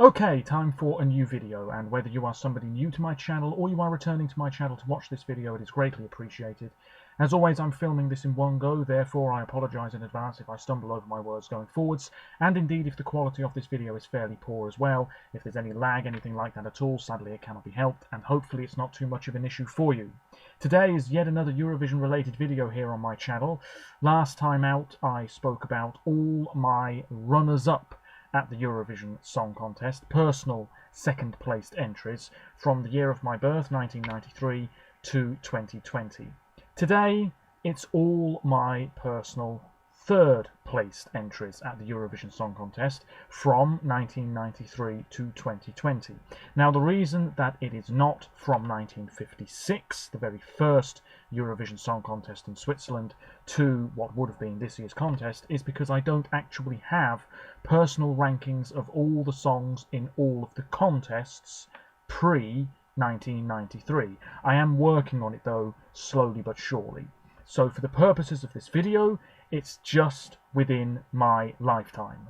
Okay, time for a new video, and whether you are somebody new to my channel or you are returning to my channel to watch this video, it is greatly appreciated. As always, I'm filming this in one go, therefore I apologise in advance if I stumble over my words going forwards, and indeed if the quality of this video is fairly poor as well. If there's any lag, anything like that at all, sadly it cannot be helped, and hopefully it's not too much of an issue for you. Today is yet another Eurovision related video here on my channel. Last time out I spoke about all my runners-up at the Eurovision Song Contest, personal second placed entries from the year of my birth, 1993, to 2020. Today, it's all my personal third placed entries at the Eurovision Song Contest from 1993 to 2020. Now, the reason that it is not from 1956, the very first Eurovision Song Contest in Switzerland, to what would have been this year's contest, is because I don't actually have personal rankings of all the songs in all of the contests pre-1993. I am working on it though, slowly but surely. So for the purposes of this video, it's just within my lifetime.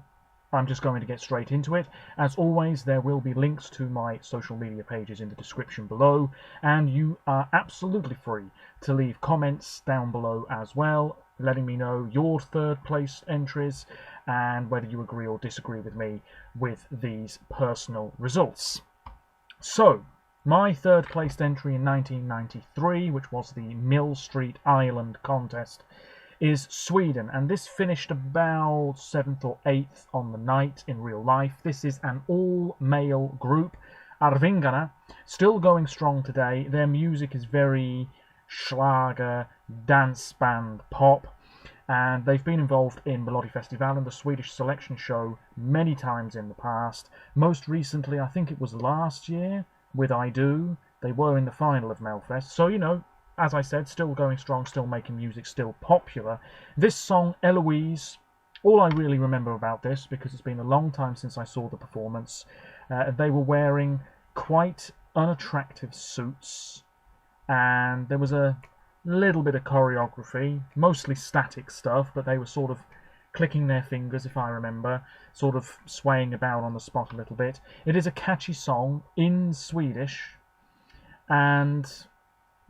I'm just going to get straight into it. As always, there will be links to my social media pages in the description below, and you are absolutely free to leave comments down below as well, letting me know your third place entries and whether you agree or disagree with me with these personal results. So, my third placed entry in 1993, which was the Mill Street Island contest, is Sweden, and this finished about 7th or 8th on the night in real life. This is an all-male group, Arvingarna, still going strong today. Their music is very Schlager, dance band, pop, and they've been involved in Melodifestivalen and the Swedish selection show many times in the past. Most recently, I think it was last year, with I Do. They were in the final of Melfest, so you know, as I said, still going strong, still making music, still popular. This song, Eloise, all I really remember about this, because it's been a long time since I saw the performance, they were wearing quite unattractive suits, and there was a little bit of choreography, mostly static stuff, but they were sort of clicking their fingers, if I remember, sort of swaying about on the spot a little bit. It is a catchy song in Swedish, and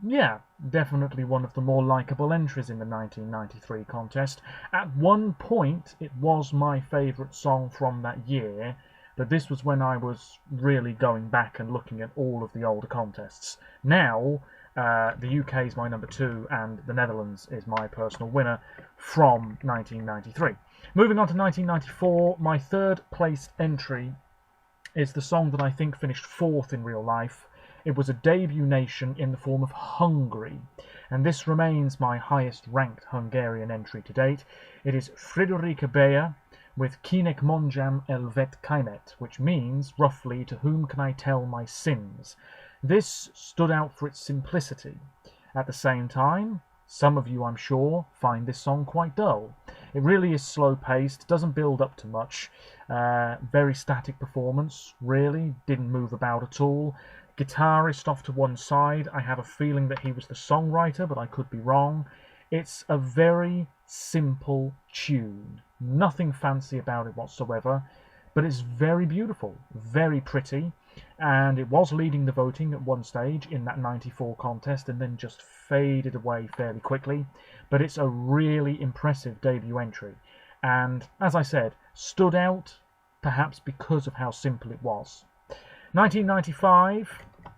yeah, definitely one of the more likeable entries in the 1993 contest. At one point, it was my favourite song from that year, but this was when I was really going back and looking at all of the older contests. Now, the UK is my number 2, and the Netherlands is my personal winner from 1993. Moving on to 1994, my third placed entry is the song that I think finished 4th in real life. It was a debut nation in the form of Hungary, and this remains my highest ranked Hungarian entry to date. It is Friederike Beyer with Kinek Mondjam Elvet Kainet, which means, roughly, to whom can I tell my sins? This stood out for its simplicity. At the same time, some of you, I'm sure, find this song quite dull. It really is slow-paced, doesn't build up to much, very static performance, really, didn't move about at all. Guitarist off to one side. I have a feeling that he was the songwriter, but I could be wrong. It's a very simple tune. Nothing fancy about it whatsoever, but it's very beautiful, very pretty, and it was leading the voting at one stage in that 94 contest and then just faded away fairly quickly. But it's a really impressive debut entry, and as I said, stood out perhaps because of how simple it was. 1995,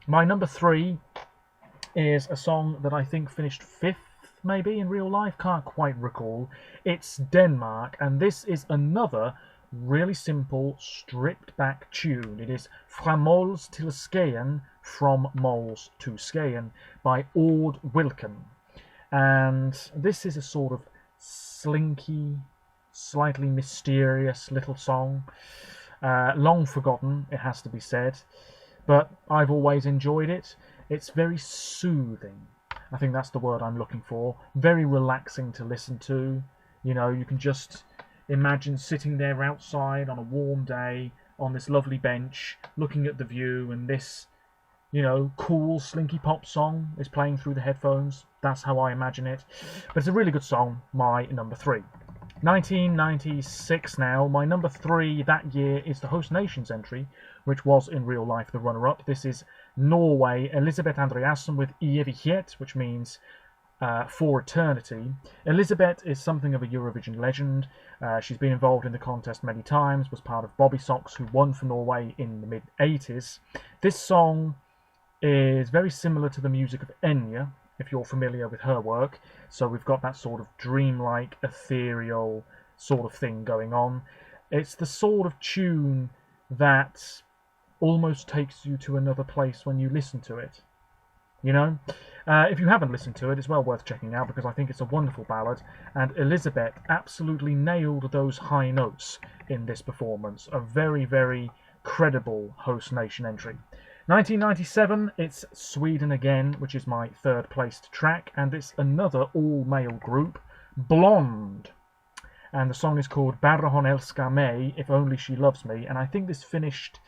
my number 3 is a song that I think finished 5th, maybe, in real life, can't quite recall. It's Denmark, and this is another really simple, stripped-back tune. It is Fra Mols til Skien, From Mols to Skien, by Ord Wilken. And this is a sort of slinky, slightly mysterious little song. Long forgotten, it has to be said, but I've always enjoyed it. It's very soothing. I think that's the word I'm looking for. Very relaxing to listen to. You know, you can just imagine sitting there outside on a warm day on this lovely bench, looking at the view, and this, you know, cool slinky pop song is playing through the headphones. That's how I imagine it. But it's a really good song, my number 3. 1996 now. My number 3 that year is the host nation's entry, which was in real life the runner-up. This is Norway, Elisabeth Andreassen with Evighet, which means for eternity. Elisabeth is something of a Eurovision legend. She's been involved in the contest many times, was part of Bobby Sox, who won for Norway in the mid-80s. This song is very similar to the music of Enya, if you're familiar with her work. So we've got that sort of dreamlike, ethereal sort of thing going on. It's the sort of tune that almost takes you to another place when you listen to it. You know? If you haven't listened to it, it's well worth checking out because I think it's a wonderful ballad, and Elisabeth absolutely nailed those high notes in this performance. A very, very credible host nation entry. 1997, it's Sweden again, which is my third placed track, and it's another all-male group, Blonde. And the song is called Bara hon älskar mig, If Only She Loves Me, and I think this finished,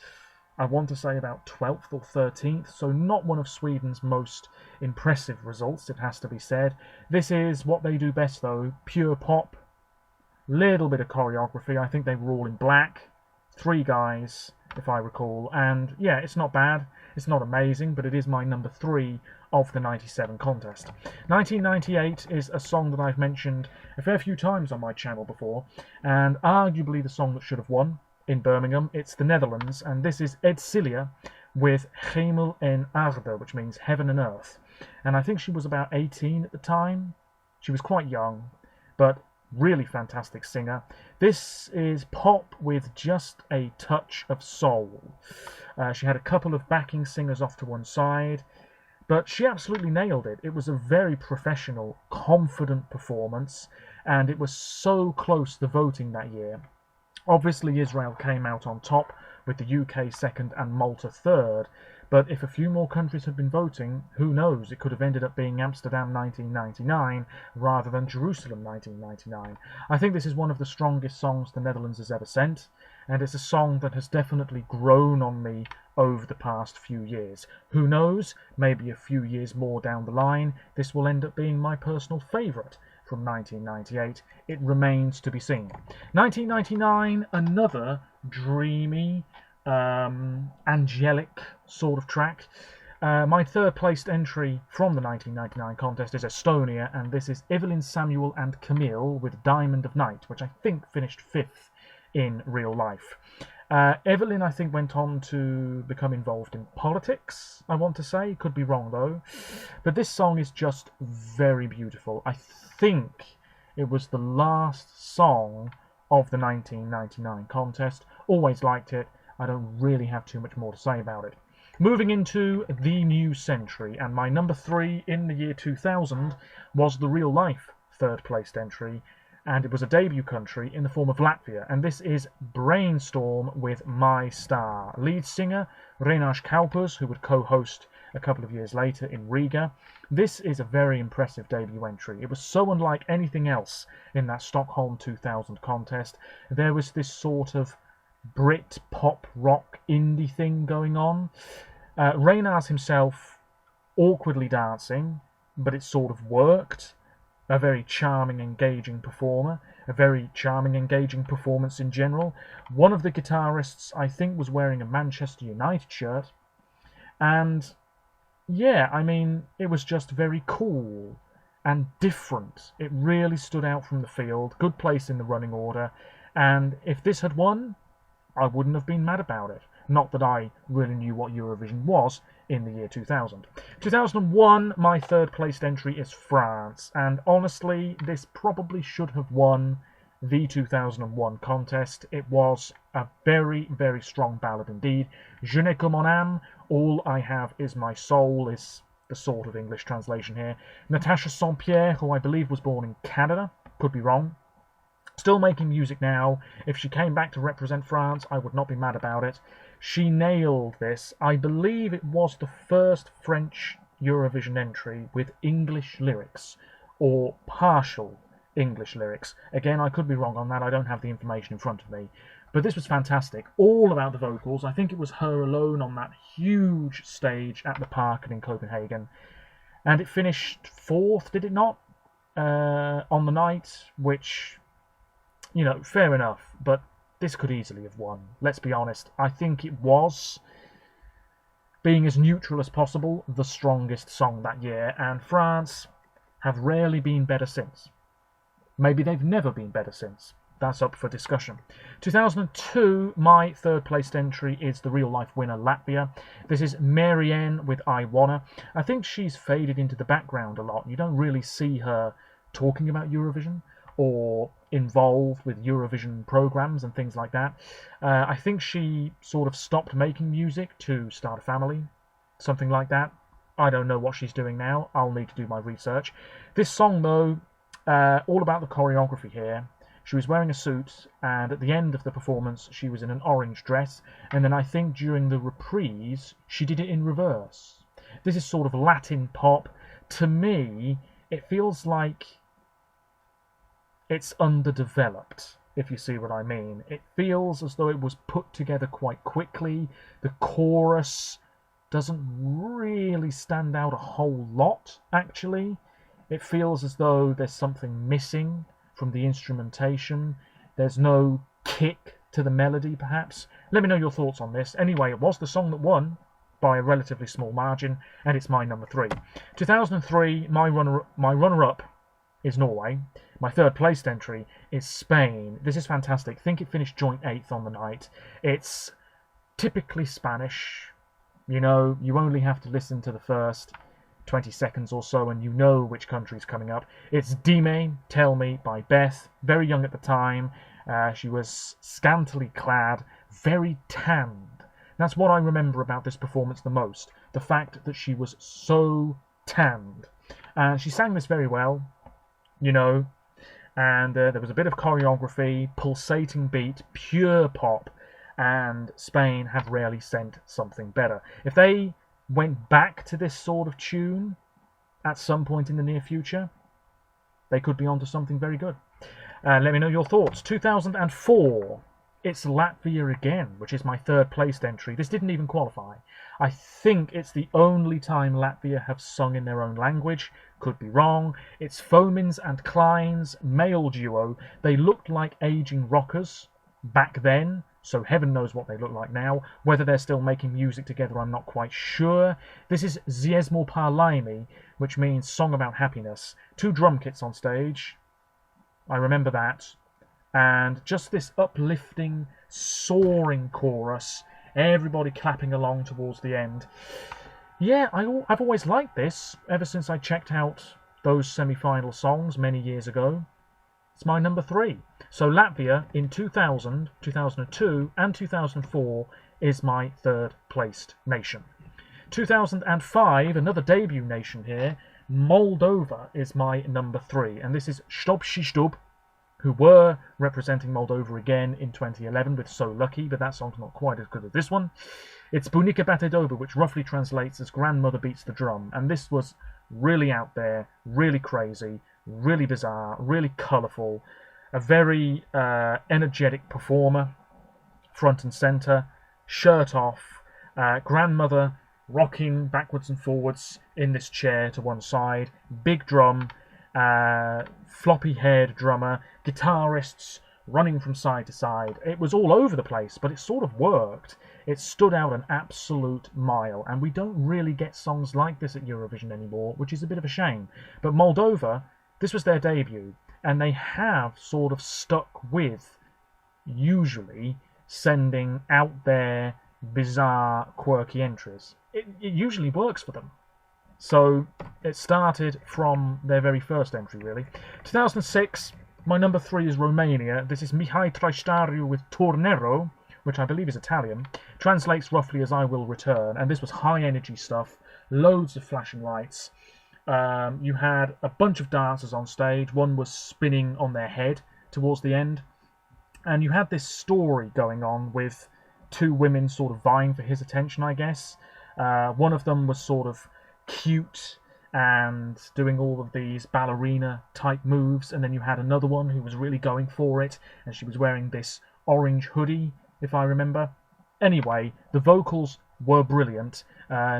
I want to say, about 12th or 13th, so not one of Sweden's most impressive results, it has to be said. This is what they do best though, pure pop, little bit of choreography. I think they were all in black, 3 guys, if I recall, and yeah, it's not bad, it's not amazing, but it is my number 3 of the 97 contest. 1998 is a song that I've mentioned a fair few times on my channel before, and arguably the song that should have won in Birmingham. It's the Netherlands, and this is Ed Cilia with Hemel en Aarde, which means heaven and earth, and I think she was about 18 at the time. She was quite young, but really fantastic singer. This is pop with just a touch of soul. She had a couple of backing singers off to one side, but she absolutely nailed it. It was a very professional, confident performance, and it was so close, the voting that year. Obviously, Israel came out on top with the UK second and Malta third, but if a few more countries had been voting, who knows, it could have ended up being Amsterdam 1999 rather than Jerusalem 1999. I think this is one of the strongest songs the Netherlands has ever sent, and it's a song that has definitely grown on me over the past few years. Who knows, maybe a few years more down the line, this will end up being my personal favourite from 1998. It remains to be seen. 1999, another dreamy, angelic sort of track. My third placed entry from the 1999 contest is Estonia, and this is Evelyn Samuel and Camille with Diamond of Night, which I think finished 5th in real life. Evelyn, I think, went on to become involved in politics, I want to say. Could be wrong, though. But this song is just very beautiful. I think it was the last song of the 1999 contest. Always liked it. I don't really have too much more to say about it. Moving into the new century, and my number 3 in the year 2000 was the real life third placed entry, and it was a debut country in the form of Latvia, and this is Brainstorm with My Star. Lead singer Renash Kaupers, who would co-host a couple of years later in Riga. This is a very impressive debut entry. It was so unlike anything else in that Stockholm 2000 contest. There was this sort of Brit pop rock indie thing going on. Reynars himself awkwardly dancing, but it sort of worked. A very charming, engaging performer. A very charming, engaging performance in general. One of the guitarists, I think, was wearing a Manchester United shirt. And yeah, I mean, it was just very cool and different. It really stood out from the field. Good place in the running order. And if this had won, I wouldn't have been mad about it. Not that I really knew what Eurovision was in the year 2000. 2001, my third placed entry is France, and honestly, this probably should have won the 2001 contest. It was a very, very strong ballad indeed. Je n'ai que mon âme, all I have is my soul, is the sort of English translation here. Natasha Saint-Pierre, who I believe was born in Canada, could be wrong. Still making music now. If she came back to represent France, I would not be mad about it. She nailed this. I believe it was the first French Eurovision entry with English lyrics, or partial English lyrics. Again, I could be wrong on that. I don't have the information in front of me. But this was fantastic. All about the vocals. I think it was her alone on that huge stage at the Park in Copenhagen. And it finished 4th, did it not? On the night, which you know, fair enough, but this could easily have won. Let's be honest. I think it was, being as neutral as possible, the strongest song that year, and France have rarely been better since. Maybe they've never been better since. That's up for discussion. 2002, my third placed entry is the real life winner, Latvia. This is Marianne with I Wanna. I think she's faded into the background a lot. You don't really see her talking about Eurovision or involved with Eurovision programs and things like that. I think she sort of stopped making music to start a family, something like that. I don't know what she's doing now. I'll need to do my research. This song, though, all about the choreography here. She was wearing a suit, and at the end of the performance she was in an orange dress, and then I think during the reprise she did it in reverse. This is sort of Latin pop. To me, it feels like it's underdeveloped, if you see what I mean. It feels as though it was put together quite quickly. The chorus doesn't really stand out a whole lot, actually. It feels as though there's something missing from the instrumentation. There's no kick to the melody, perhaps. Let me know your thoughts on this. Anyway, it was the song that won by a relatively small margin, and it's my number 3. 2003, my runner-up is Norway. My third placed entry is Spain. This is fantastic. I think it finished joint 8th on the night. It's typically Spanish. You know, you only have to listen to the first 20 seconds or so and you know which country's coming up. It's Dime, Tell Me by Beth. Very young at the time. She was scantily clad, very tanned. That's what I remember about this performance the most. The fact that she was so tanned. She sang this very well, you know, and there was a bit of choreography, pulsating beat, pure pop, and Spain have rarely sent something better. If they went back to this sort of tune at some point in the near future, they could be onto something very good. Let me know your thoughts. 2004, it's Latvia again, which is my third placed entry. This didn't even qualify. I think it's the only time Latvia have sung in their own language. Could be wrong. It's Fomin's and Klein's male duo. They looked like aging rockers back then, so heaven knows what they look like now. Whether they're still making music together, I'm not quite sure. This is Ziesmo Parlaimi, which means Song About Happiness. 2 drum kits on stage. I remember that. And just this uplifting, soaring chorus. Everybody clapping along towards the end. Yeah, I've always liked this, ever since I checked out those semi-final songs many years ago. It's my number 3. So Latvia in 2000, 2002 and 2004 is my third placed nation. 2005, another debut nation here, Moldova is my number 3. And this is Stop Shi Stub, who were representing Moldova again in 2011 with So Lucky, but that song's not quite as good as this one. It's Bunica Batedoba, which roughly translates as Grandmother Beats the Drum, and this was really out there, really crazy, really bizarre, really colourful, a very energetic performer, front and centre, shirt off, grandmother rocking backwards and forwards in this chair to one side, big drum, floppy-haired drummer, guitarists running from side to side. It was all over the place, but it sort of worked. It stood out an absolute mile, and we don't really get songs like this at Eurovision anymore, which is a bit of a shame. But Moldova, this was their debut, and they have sort of stuck with usually sending out their bizarre, quirky entries. It usually works for them. So it started from their very first entry, really. 2006, my number 3 is Romania. This is Mihai Traistariu with Tornero, which I believe is Italian. Translates roughly as I Will Return, and this was high-energy stuff, loads of flashing lights. You had a bunch of dancers on stage. One was spinning on their head towards the end. And you had this story going on with 2 women sort of vying for his attention, I guess. One of them was sort of cute and doing all of these ballerina type moves, and then you had another one who was really going for it, and she was wearing this orange hoodie, if I remember. Anyway, the vocals were brilliant.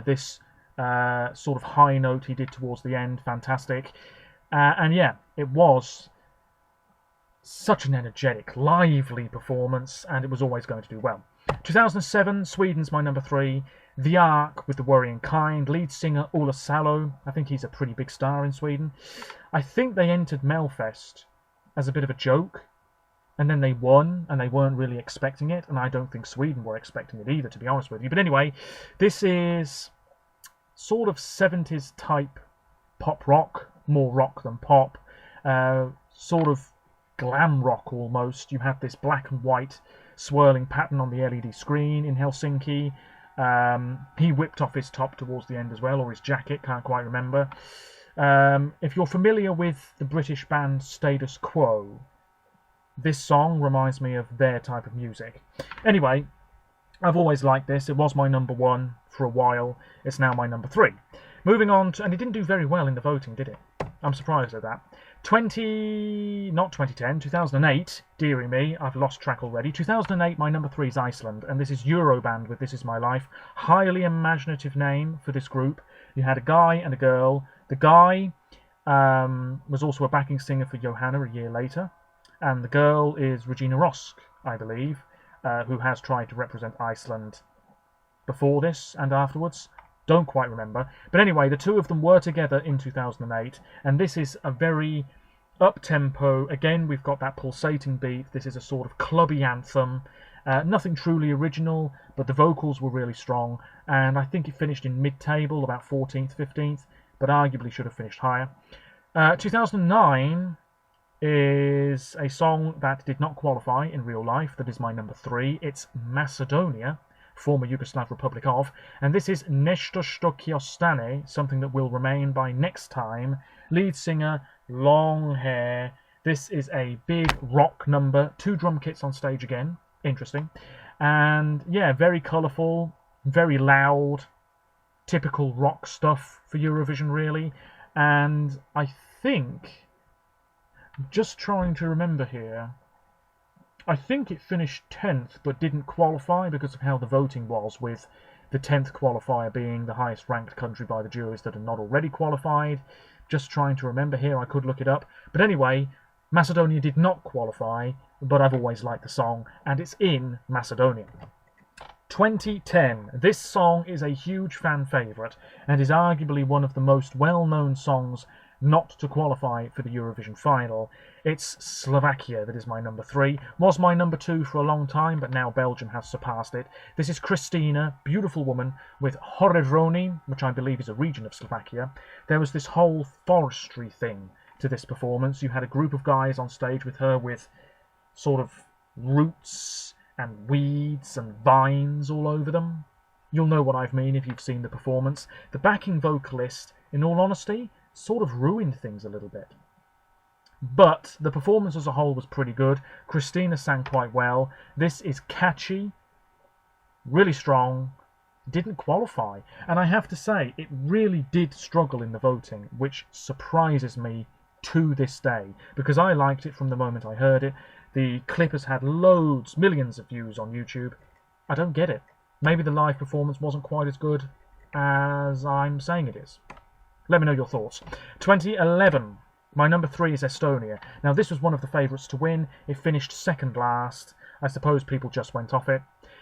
This sort of high note he did towards the end, fantastic. And yeah, it was such an energetic, lively performance, and it was always going to do well. 2007, Sweden's my number 3. The Ark with The Worrying Kind, lead singer Ola Salo. I think he's a pretty big star in Sweden. I think they entered Melfest as a bit of a joke, and then they won, and they weren't really expecting it, and I don't think Sweden were expecting it either, to be honest with you. But anyway, this is sort of 70s type pop rock, more rock than pop, sort of glam rock almost. You have this black and white swirling pattern on the LED screen in Helsinki. He whipped off his top towards the end as well, or his jacket, can't quite remember. If you're familiar with the British band Status Quo, this song reminds me of their type of music. Anyway, I've always liked this. It was my number 1 for a while. It's now my number 3. Moving on to, and it didn't do very well in the voting, did it? I'm surprised at that. 2008, dearie me, I've lost track already. 2008, my number 3 is Iceland, and this is Euroband with This Is My Life. Highly imaginative name for this group. You had a guy and a girl. The guy was also a backing singer for Johanna a year later, and the girl is Regina Rosk, I believe, who has tried to represent Iceland before this and afterwards. Don't quite remember. But anyway, the two of them were together in 2008, and this is a very up-tempo. Again, we've got that pulsating beat. This is a sort of clubby anthem. Nothing truly original, but the vocals were really strong, and I think it finished in mid-table, about 14th, 15th, but arguably should have finished higher. 2009 is a song that did not qualify in real life. That is my number 3. It's Macedonia, former Yugoslav Republic of, and this is Nešto što će ostane, something that will remain, by Next Time. Lead singer, long hair. This is a big rock number. 2 drum kits on stage again. Interesting. And yeah, very colourful, very loud, typical rock stuff for Eurovision, really. And I think, just trying to remember here, I think it finished 10th but didn't qualify because of how the voting was, with the 10th qualifier being the highest ranked country by the juries that are not already qualified. Just trying to remember here, I could look it up. But anyway, Macedonia did not qualify, but I've always liked the song, and it's in Macedonia. 2010. This song is a huge fan favourite and is arguably one of the most well-known songs not to qualify for the Eurovision final. It's Slovakia that is my number 3. Was my number 2 for a long time, but now Belgium has surpassed it. This is Christina, beautiful woman, with Horevroni, which I believe is a region of Slovakia. There was this whole forestry thing to this performance. You had a group of guys on stage with her with sort of roots and weeds and vines all over them. You'll know what I mean if you've seen the performance. The backing vocalist, in all honesty, sort of ruined things a little bit. But the performance as a whole was pretty good. Christina sang quite well. This is catchy, really strong, didn't qualify. And I have to say, it really did struggle in the voting, which surprises me to this day, because I liked it from the moment I heard it. The clip has had loads, millions of views on YouTube. I don't get it. Maybe the live performance wasn't quite as good as I'm saying it is. Let me know your thoughts. 2011. My number 3 is Estonia. Now, this was one of the favourites to win. It finished second last. I suppose people just went off it.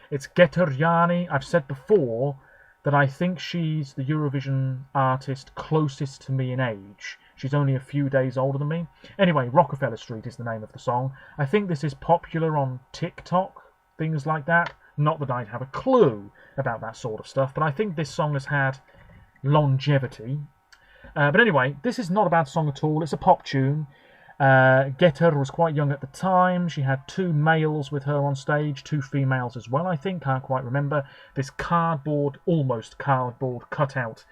It's Geturjani. I've said before that I think she's the Eurovision artist closest to me in age. She's only a few days older than me. Anyway, Rockefeller Street is the name of the song. I think this is popular on TikTok, things like that. Not that I'd have a clue about that sort of stuff, but I think this song has had longevity. But anyway, this is not a bad song at all. It's a pop tune. Getter was quite young at the time. She had 2 males with her on stage, 2 females as well, I think. Can't quite remember. This cardboard, almost cardboard cutout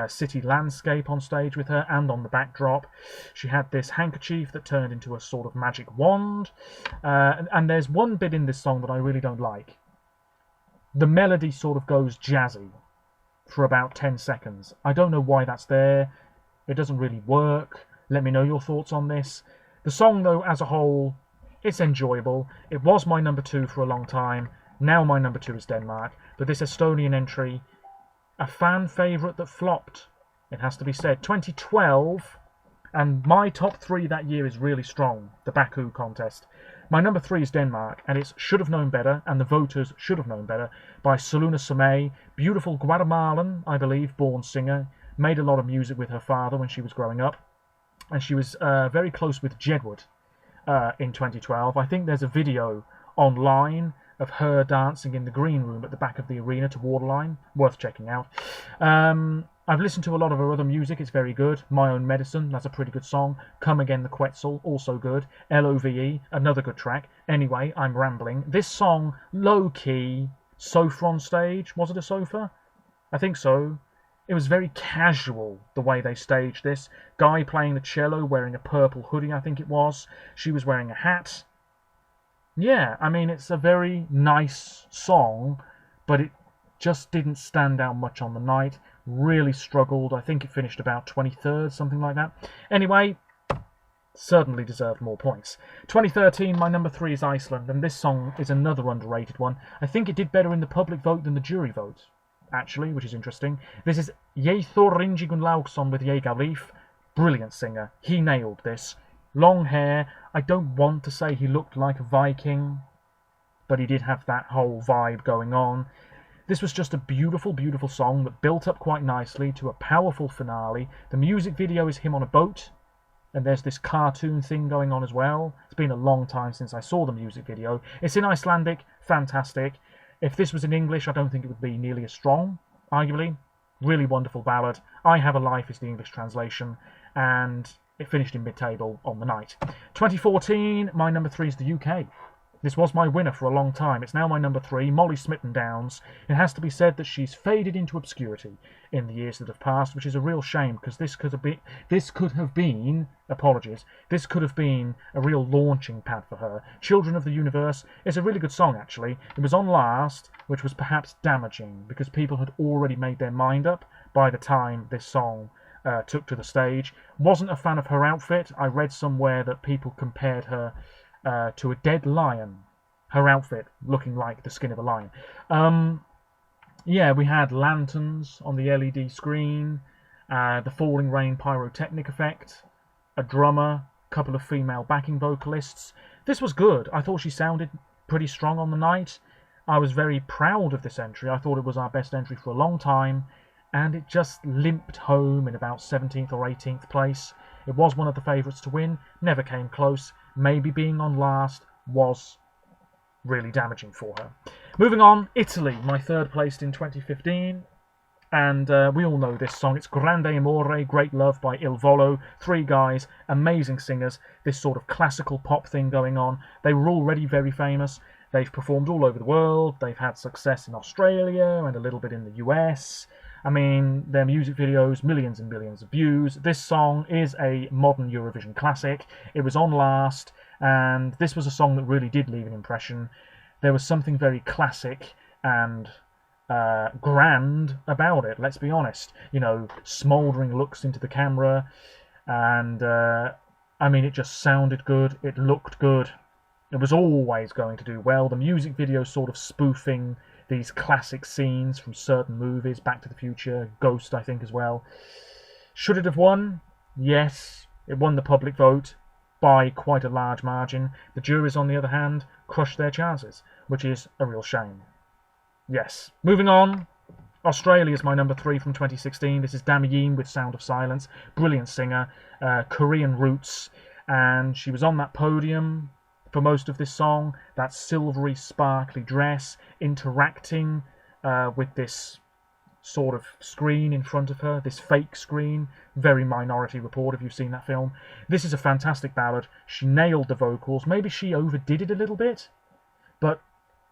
city landscape on stage with her, and on the backdrop. She had this handkerchief that turned into a sort of magic wand. And there's one bit in this song that I really don't like. The melody sort of goes jazzy for about 10 seconds. I don't know why that's there. It doesn't really work. Let me know your thoughts on this. The song, though, as a whole, it's enjoyable. It was my number 2 for a long time. Now my number 2 is Denmark. But this Estonian entry, a fan favourite that flopped, it has to be said. 2012, And my top 3 that year is really strong, the Baku contest. My number 3 is Denmark, and it's Should Have Known Better, and the voters should have known better, by Saluna Samay, beautiful Guatemalan, I believe, born singer, made a lot of music with her father when she was growing up, and she was very close with Jedward in 2012. I think there's a video online of her dancing in the green room at the back of the arena to Waterline, worth checking out. I've listened to a lot of her other music, it's very good. My Own Medicine, that's a pretty good song. Come Again the Quetzal, also good. LOVE, another good track. Anyway, I'm rambling. This song, low-key, sofa on stage. Was it a sofa? I think so. It was very casual, the way they staged this. Guy playing the cello, wearing a purple hoodie, I think it was. She was wearing a hat. Yeah, I mean, it's a very nice song, but it just didn't stand out much on the night. Really struggled. I think it finished about 23rd, something like that. Anyway, certainly deserved more points. 2013, my number 3 is Iceland, and this song is another underrated one. I think it did better in the public vote than the jury vote, actually, which is interesting. This is Eyþór Ingi Gunnlaugsson with Ég á líf. Brilliant singer. He nailed this. Long hair. I don't want to say he looked like a Viking, but he did have that whole vibe going on. This was just a beautiful, beautiful song that built up quite nicely to a powerful finale. The music video is him on a boat, and there's this cartoon thing going on as well. It's been a long time since I saw the music video. It's in Icelandic, fantastic. If this was in English, I don't think it would be nearly as strong, arguably. Really wonderful ballad. I Have a Life is the English translation, and it finished in mid-table on the night. 2014, my number 3 is the UK. This was my winner for a long time. It's now my number 3, Molly Smitten-Downs. It has to be said that she's faded into obscurity in the years that have passed, which is a real shame, because this could have been a real launching pad for her. Children of the Universe is a really good song, actually. It was on last, which was perhaps damaging, because people had already made their mind up by the time this song took to the stage. Wasn't a fan of her outfit. I read somewhere that people compared her to a dead lion. Her outfit looking like the skin of a lion. Yeah, we had lanterns on the LED screen, the falling rain pyrotechnic effect, a drummer, a couple of female backing vocalists. This was good. I thought she sounded pretty strong on the night. I was very proud of this entry. I thought it was our best entry for a long time, and it just limped home in about 17th or 18th place. It was one of the favourites to win, never came close. Maybe being on last was really damaging for her. Moving on, Italy, my 3rd placed in 2015. And we all know this song. It's Grande Amore, Great Love by Il Volo. 3 guys, amazing singers, this sort of classical pop thing going on. They were already very famous. They've performed all over the world. They've had success in Australia and a little bit in the US. I mean, their music videos, millions and millions of views. This song is a modern Eurovision classic. It was on last, and this was a song that really did leave an impression. There was something very classic and grand about it, let's be honest. You know, smouldering looks into the camera, and I mean, it just sounded good, it looked good. It was always going to do well. The music video sort of spoofing these classic scenes from certain movies, Back to the Future, Ghost, I think, as well. Should it have won? Yes. It won the public vote by quite a large margin. The juries, on the other hand, crushed their chances, which is a real shame. Yes. Moving on. Australia is my number 3 from 2016. This is Dami Yeen with Sound of Silence. Brilliant singer, Korean roots, and she was on that podium for most of this song, that silvery, sparkly dress, interacting with this sort of screen in front of her, this fake screen. Very Minority Report, if you've seen that film. This is a fantastic ballad. She nailed the vocals. Maybe she overdid it a little bit, but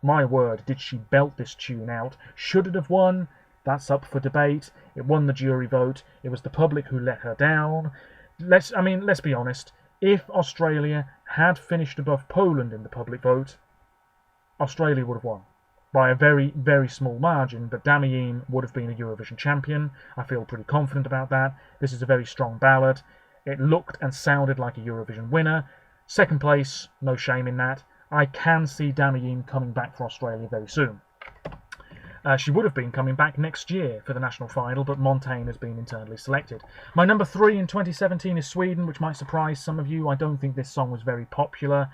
my word, did she belt this tune out. Should it have won? That's up for debate. It won the jury vote. It was the public who let her down. Let's be honest. If Australia had finished above Poland in the public vote, Australia would have won by a very, very small margin, but Dami Yeen would have been a Eurovision champion. I feel pretty confident about that. This is a very strong ballad. It looked and sounded like a Eurovision winner. 2nd place, no shame in that. I can see Dami Yeen coming back for Australia very soon. She would have been coming back next year for the national final, but Montaigne has been internally selected. My number 3 in 2017 is Sweden, which might surprise some of you. I don't think this song was very popular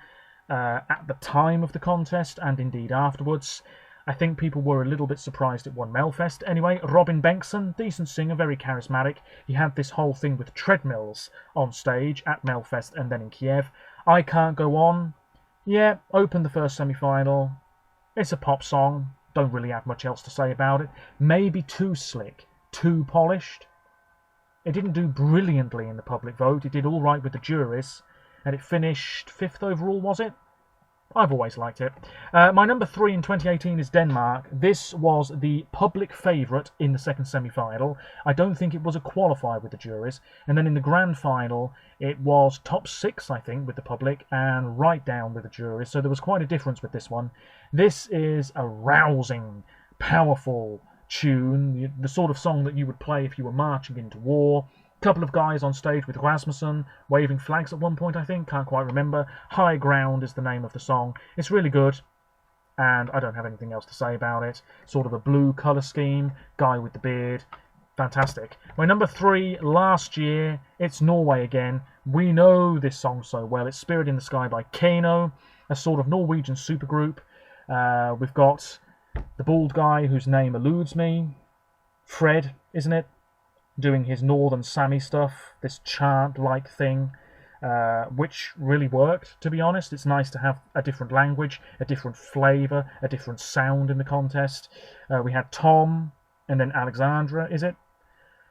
at the time of the contest, and indeed afterwards. I think people were a little bit surprised it won Melfest. Anyway, Robin Bengtsson, decent singer, very charismatic. He had this whole thing with treadmills on stage at Melfest and then in Kiev. I Can't Go On. Yeah, opened the first semi-final. It's a pop song. Don't really have much else to say about it. Maybe too slick, too polished. It didn't do brilliantly in the public vote. It did all right with the juries, and it finished 5th overall, was it? I've always liked it. My number 3 in 2018 is Denmark. This was the public favourite in the second semi-final. I don't think it was a qualifier with the juries. And then in the grand final, it was top 6, I think, with the public and right down with the juries. So there was quite a difference with this one. This is a rousing, powerful tune, the sort of song that you would play if you were marching into war. Couple of guys on stage with Rasmussen waving flags at one point, I think, can't quite remember. High Ground is the name of the song. It's really good, and I don't have anything else to say about it. Sort of a blue colour scheme, guy with the beard, fantastic. My number 3 last year, it's Norway again. We know this song so well. It's Spirit in the Sky by Kano, a sort of Norwegian supergroup. We've got the bald guy whose name eludes me, Fred, isn't it? Doing his Northern Sami stuff, this chant-like thing, which really worked, to be honest. It's nice to have a different language, a different flavour, a different sound in the contest. We had Tom, and then Alexandra, is it?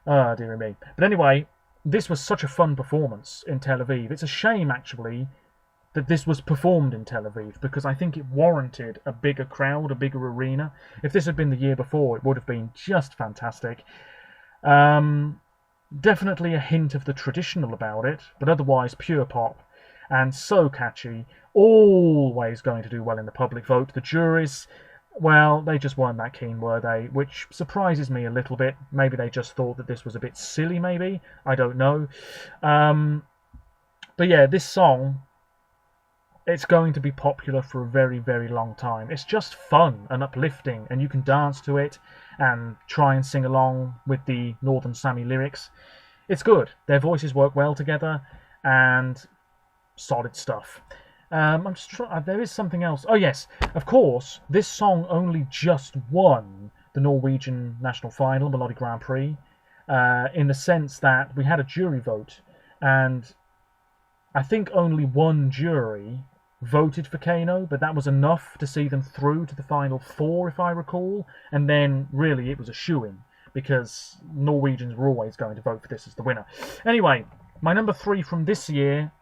Oh, dear me. But anyway, this was such a fun performance in Tel Aviv. It's a shame, actually, that this was performed in Tel Aviv, because I think it warranted a bigger crowd, a bigger arena. If this had been the year before, it would have been just fantastic. Definitely a hint of the traditional about it, but otherwise pure pop, and so catchy, always going to do well in the public vote. The juries, well, they just weren't that keen, were they? Which surprises me a little bit. Maybe they just thought that this was a bit silly, maybe? I don't know. But yeah, this song, it's going to be popular for a very, very long time. It's just fun and uplifting, and you can dance to it and try and sing along with the Northern Sami lyrics. It's good. Their voices work well together, and solid stuff. I'm just trying. There is something else. Oh yes, of course. This song only just won the Norwegian national final, Melodi Grand Prix, in the sense that we had a jury vote, and I think only one jury voted for Kano, but that was enough to see them through to the final 4, if I recall, and then really it was a shoo-in, because Norwegians were always going to vote for this as the winner. Anyway, my number 3 from this year,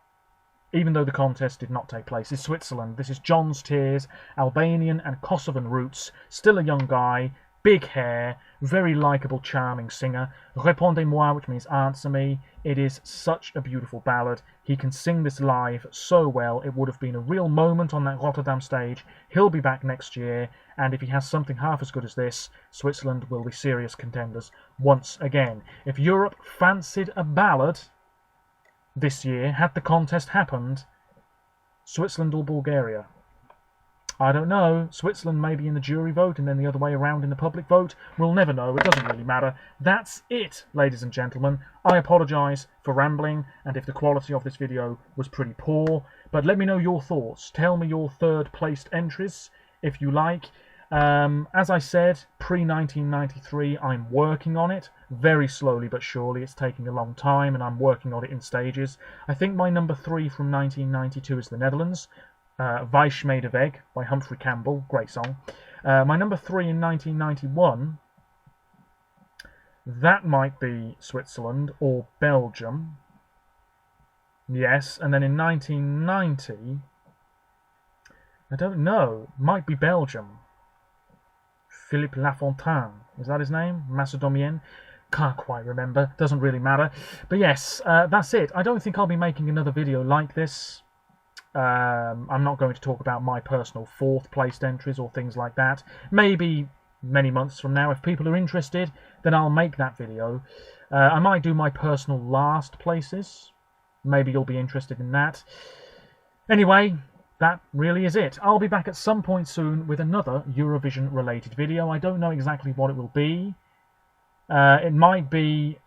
even though the contest did not take place, is Switzerland. This is John's Tears, Albanian and Kosovan roots, still a young guy, big hair, very likeable, charming singer. Répondez-moi, which means answer me. It is such a beautiful ballad. He can sing this live so well. It would have been a real moment on that Rotterdam stage. He'll be back next year, and if he has something half as good as this, Switzerland will be serious contenders once again. If Europe fancied a ballad this year, had the contest happened, Switzerland or Bulgaria? I don't know. Switzerland may be in the jury vote and then the other way around in the public vote. We'll never know. It doesn't really matter. That's it, ladies and gentlemen. I apologise for rambling and if the quality of this video was pretty poor. But let me know your thoughts. Tell me your third placed entries if you like. As I said, pre-1993, I'm working on it. Very slowly but surely. It's taking a long time and I'm working on it in stages. I think my number 3 from 1992 is the Netherlands. Weich Made of Egg by Humphrey Campbell, great song. My number 3 in 1991, that might be Switzerland or Belgium. Yes, and then in 1990, I don't know, might be Belgium. Philippe Lafontaine, is that his name? Macedonian? Can't quite remember, doesn't really matter. But yes, that's it. I don't think I'll be making another video like this. I'm not going to talk about my personal 4th placed entries or things like that. Maybe many months from now, if people are interested, then I'll make that video. I might do my personal last places. Maybe you'll be interested in that. Anyway, that really is it. I'll be back at some point soon with another Eurovision related video. I don't know exactly what it will be. It might be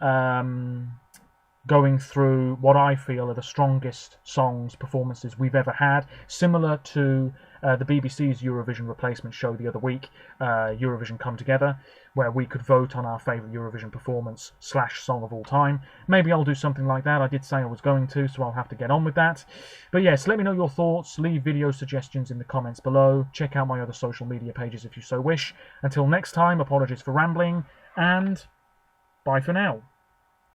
going through what I feel are the strongest songs performances we've ever had, similar to the BBC's Eurovision replacement show the other week, Eurovision Come Together, where we could vote on our favourite Eurovision performance / song of all time. Maybe I'll do something like that. I did say I was going to, so I'll have to get on with that. But yes, let me know your thoughts, leave video suggestions in the comments below, check out my other social media pages if you so wish. Until next time, apologies for rambling, and bye for now.